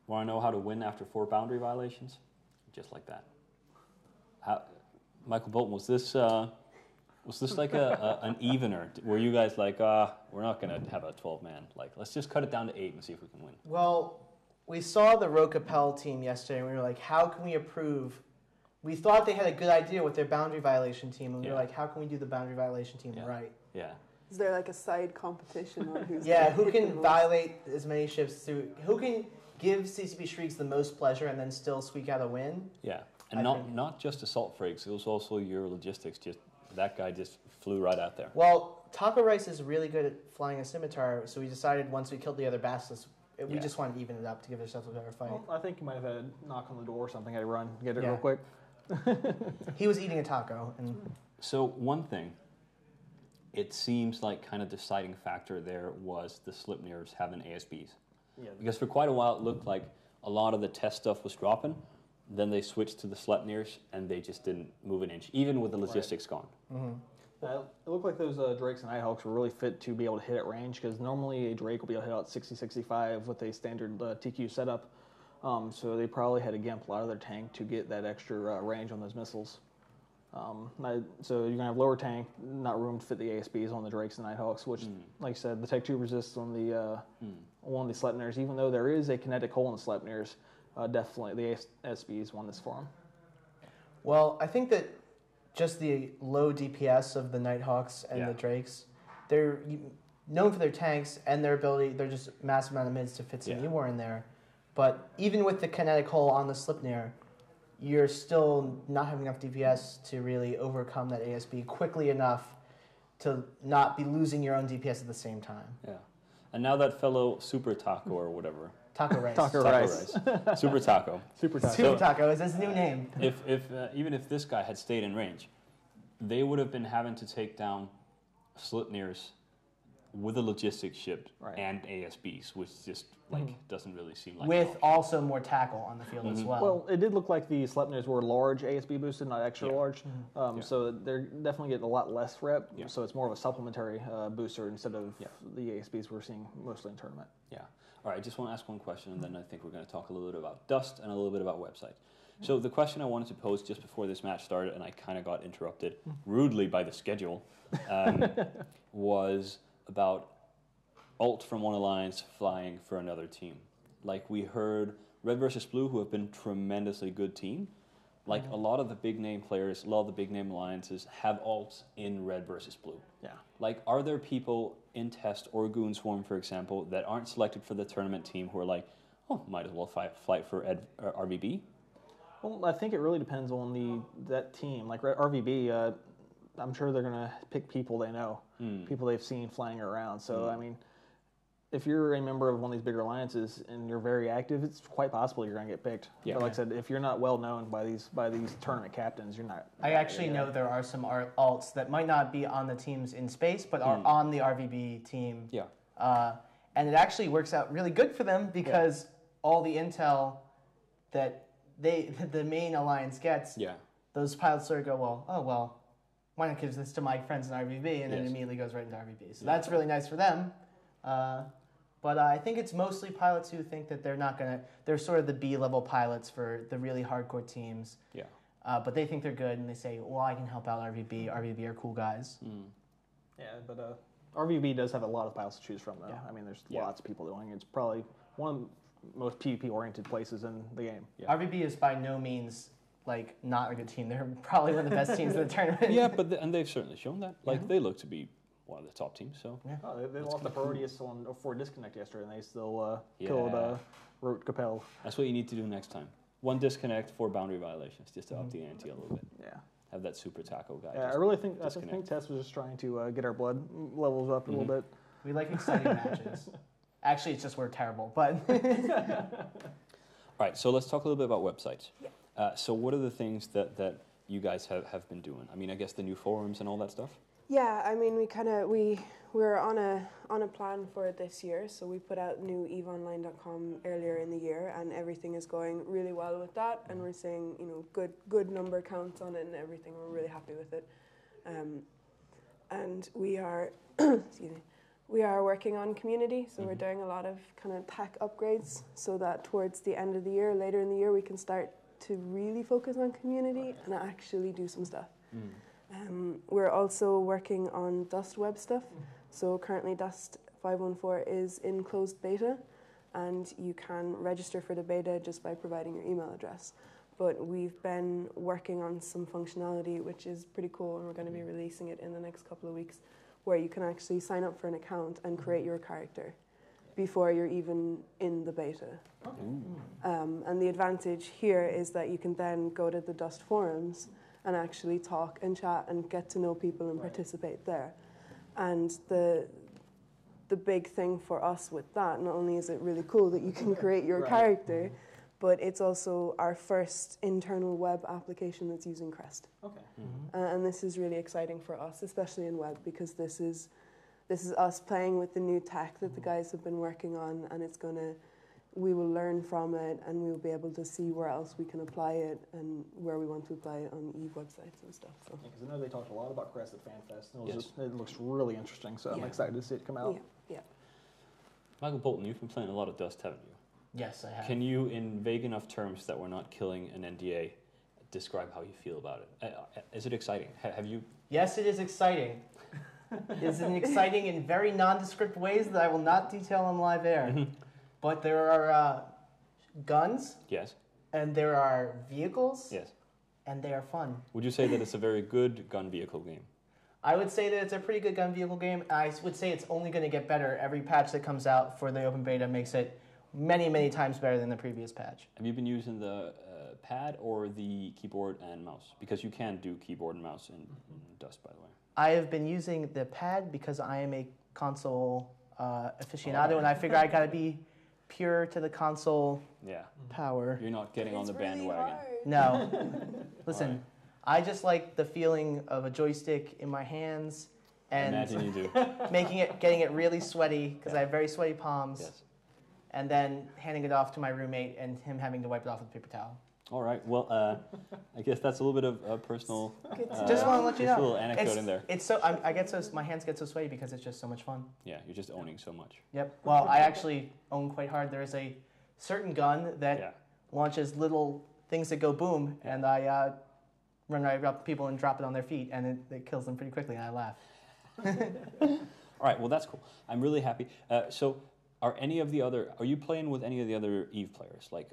Want to know how to win after 4 boundary violations? Just like that. Michael Bolton, was this like an evener? Were you guys like, we're not going to have a 12-man? Like, let's just cut it down to 8 and see if we can win. Well, we saw the Rocapel team yesterday, and we were like, how can we improve? We thought they had a good idea with their boundary violation team, and we were like, how can we do the boundary violation team right? Yeah. Is there like a side competition on who's who can violate as many ships through? Who can give CCP Shrieks the most pleasure and then still squeak out a win? Yeah, and not just assault frigs. It was also your logistics. Just that guy just flew right out there. Well, Taco Rice is really good at flying a scimitar, so we decided once we killed the other basilisk, we just wanted to even it up to give ourselves a better fight. Well, I think you might have had a knock on the door or something. I'd run, get it real quick. He was eating a taco. So one thing, it seems like kind of deciding factor there was the Slipnirs having ASBs. Yeah. Because for quite a while it looked like a lot of the test stuff was dropping. Then they switched to the Sleipnirs and they just didn't move an inch, even with the logistics gone. Mm-hmm. It looked like those Drakes and Nighthawks were really fit to be able to hit at range, because normally a Drake will be able to hit out 60-65 with a standard TQ setup. So they probably had to gimp a lot of their tank to get that extra range on those missiles. So you're going to have lower tank, not room to fit the ASBs on the Drakes and Nighthawks, which, like I said, the Tech 2 resists on the one of the Sleipnirs. Even though there is a kinetic hole in the Sleipnirs, definitely the ASBs won this for them. Well, I think that just the low DPS of the Nighthawks and the Drakes, they're known for their tanks and their ability. They're just massive amount of mids to fit some E-War in there. But even with the kinetic hole on the Slipnir, you're still not having enough DPS to really overcome that ASB quickly enough to not be losing your own DPS at the same time. Yeah. And now that fellow Super Taco or whatever. Taco Rice. Taco Rice. Super Taco. Super Taco. Super Taco is his new name. Even if this guy had stayed in range, they would have been having to take down Slipnirs with a logistics ship and ASBs, which just doesn't really seem like with also more tackle on the field as well. Well, it did look like the Sleipnirs were large ASB boosted, not extra large. So they're definitely getting a lot less rep. Yeah. So it's more of a supplementary booster instead of the ASBs we're seeing mostly in tournament. Yeah. All right. I just want to ask one question, and then I think we're going to talk a little bit about Dust and a little bit about websites. So the question I wanted to pose just before this match started, and I kind of got interrupted rudely by the schedule, was about alt from one alliance flying for another team. Like we heard Red versus Blue, who have been tremendously good team. Like a lot of the big name players, a lot of the big name alliances have alts in Red versus Blue. Yeah. Like, are there people in Test or Goon Swarm, for example, that aren't selected for the tournament team who are like, oh, might as well fight for RVB? Well, I think it really depends on that team. Like RVB, I'm sure they're going to pick people they know, people they've seen flying around. So, I mean, if you're a member of one of these bigger alliances and you're very active, it's quite possible you're going to get picked. Yeah. But like I said, if you're not well known by these tournament captains, you're not. I actually know there are some alts that might not be on the teams in space, but are on the RVB team. Yeah. And it actually works out really good for them because all the intel that the main alliance gets, those pilots sort of go, well, why not give this to my friends in RVB, and then it immediately goes right into RVB. So that's really nice for them. But I think it's mostly pilots who think that they're sort of the B-level pilots for the really hardcore teams. Yeah. But they think they're good, and they say, well, I can help out RVB. RVB are cool guys. Yeah, but RVB does have a lot of pilots to choose from, though. Yeah. I mean, there's lots of people doing it. It's probably one of the most PvP-oriented places in the game. Yeah. RVB is by no means not a good team. They're probably one of the best teams in the tournament. Yeah, and they've certainly shown that. They look to be one of the top teams. So they lost the Proteus for disconnect yesterday, and they still killed Rote Capel. That's what you need to do next time. 1 disconnect, 4 boundary violations, just to up the ante a little bit. Yeah. Have that Super Taco guy. Yeah, I think Tess was just trying to get our blood levels up a little bit. We like exciting matches. Actually, it's just we're terrible, but. All right, so let's talk a little bit about websites. Yeah. So what are the things that you guys have been doing? I mean, I guess the new forums and all that stuff? Yeah, I mean, we're on a plan for it this year, so we put out new eveonline.com earlier in the year, and everything is going really well with that, and we're seeing good number counts on it and everything. We're really happy with it, and we are excuse me, We are working on community, so we're doing a lot of kind of tech upgrades so that towards the end of the year, later in the year, we can start to really focus on community and actually do some stuff. We're also working on Dust web stuff. So currently Dust 5.14 is in closed beta, and you can register for the beta just by providing your email address. But we've been working on some functionality which is pretty cool, and we're going to be releasing it in the next couple of weeks, where you can actually sign up for an account and create your character before you're even in the beta. And the advantage here is that you can then go to the Dust forums and actually talk and chat and get to know people and participate there. And the big thing for us with that, not only is it really cool that you can create your character, but it's also our first internal web application that's using Crest. Okay. And this is really exciting for us, especially in web, because this is us playing with the new tech that the guys have been working on, and we will learn from it, and we will be able to see where else we can apply it and where we want to apply it on Eve websites and stuff. So. Because I know they talked a lot about Crest at FanFest, and it looks really interesting, so I'm excited to see it come out. Yeah. Michael Bolton, you've been playing a lot of Dust, haven't you? Yes, I have. Can you, in vague enough terms that we're not killing an NDA, describe how you feel about it? Is it exciting? Have you? Yes, it is exciting. It is exciting in very nondescript ways that I will not detail on live air. But there are guns. Yes. And there are vehicles. Yes. And they are fun. Would you say that it's a very good gun vehicle game? I would say that it's a pretty good gun vehicle game. I would say it's only going to get better. Every patch that comes out for the open beta makes it many, many times better than the previous patch. Have you been using the pad or the keyboard and mouse? Because you can do keyboard and mouse in Dust, by the way. I have been using the pad because I am a console aficionado, and I figure I got to be pure to the console power. You're not getting on the bandwagon. No. Listen, I just like the feeling of a joystick in my hands and imagine you do. getting it really sweaty because I have very sweaty palms. Yes. And then handing it off to my roommate and him having to wipe it off with a paper towel. All right. Well, I guess that's a little bit of a personal. Just want to let you know. A little anecdote in there. It's so my hands get so sweaty because it's just so much fun. Yeah, you're just owning so much. Yep. Well, I actually own quite hard. There is a certain gun that launches little things that go boom, and I run right up people and drop it on their feet, and it kills them pretty quickly, and I laugh. All right. Well, that's cool. I'm really happy. So. Are you playing with any of the other Eve players? Like,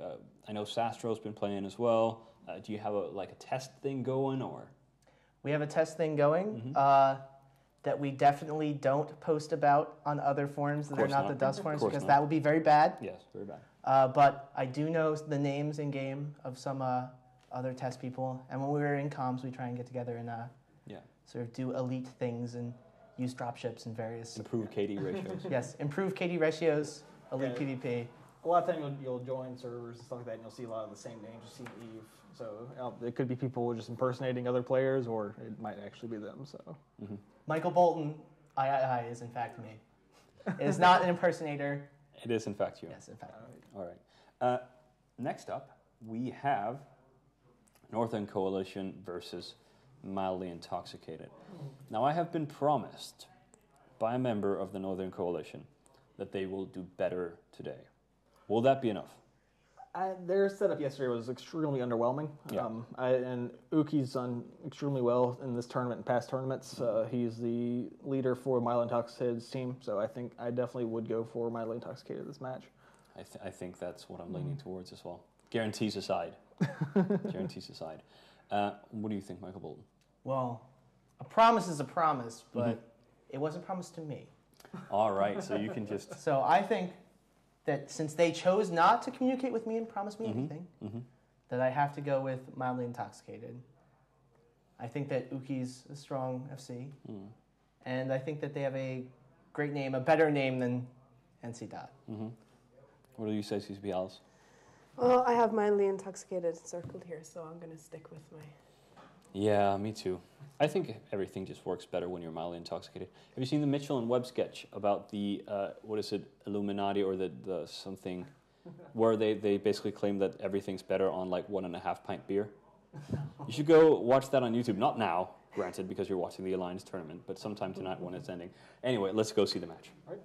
I know Sastro's been playing as well. Do you have a test thing going, or? We have a test thing going that we definitely don't post about on other forums that are not the Dust forums, because that would be very bad. Yes, very bad. But I do know the names in game of some other test people, and when we were in comms, we try and get together and sort of do elite things and use dropships and various... Improve KD ratios. Yes, improve KD ratios, elite PvP. A lot of times you'll join servers and stuff like that, and you'll see a lot of the same names you see in Eve. So it could be people just impersonating other players, or it might actually be them. So Michael Bolton, I is in fact me. It is not an impersonator. It is in fact you. Yes, in fact. All right. Next up, we have Northern Coalition versus Mildly Intoxicated. Now, I have been promised by a member of the Northern Coalition that they will do better today. Will that be enough? Their setup yesterday was extremely underwhelming. Yeah. And Uki's done extremely well in this tournament and past tournaments. He's the leader for Mildly Intoxicated's team, so I think I definitely would go for Mildly Intoxicated this match. I think that's what I'm leaning towards as well. Guarantees aside. Guarantees aside. What do you think, Michael Bolton? Well, a promise is a promise, but it wasn't promised to me. All right, so you can just... So I think that since they chose not to communicate with me and promise me anything, that I have to go with Mildly Intoxicated. I think that Uki's a strong FC, and I think that they have a great name, a better name than NC Dot. What do you say, CCP Alice? Well, I have Mildly Intoxicated circled here, so I'm going to stick with my... Yeah, me too. I think everything just works better when you're mildly intoxicated. Have you seen the Mitchell and Webb sketch about the, Illuminati or the something, where they basically claim that everything's better on like 1.5 pint beer? You should go watch that on YouTube. Not now, Granted, because you're watching the Alliance tournament, but sometime tonight when it's ending. Anyway, let's go see the match. All right.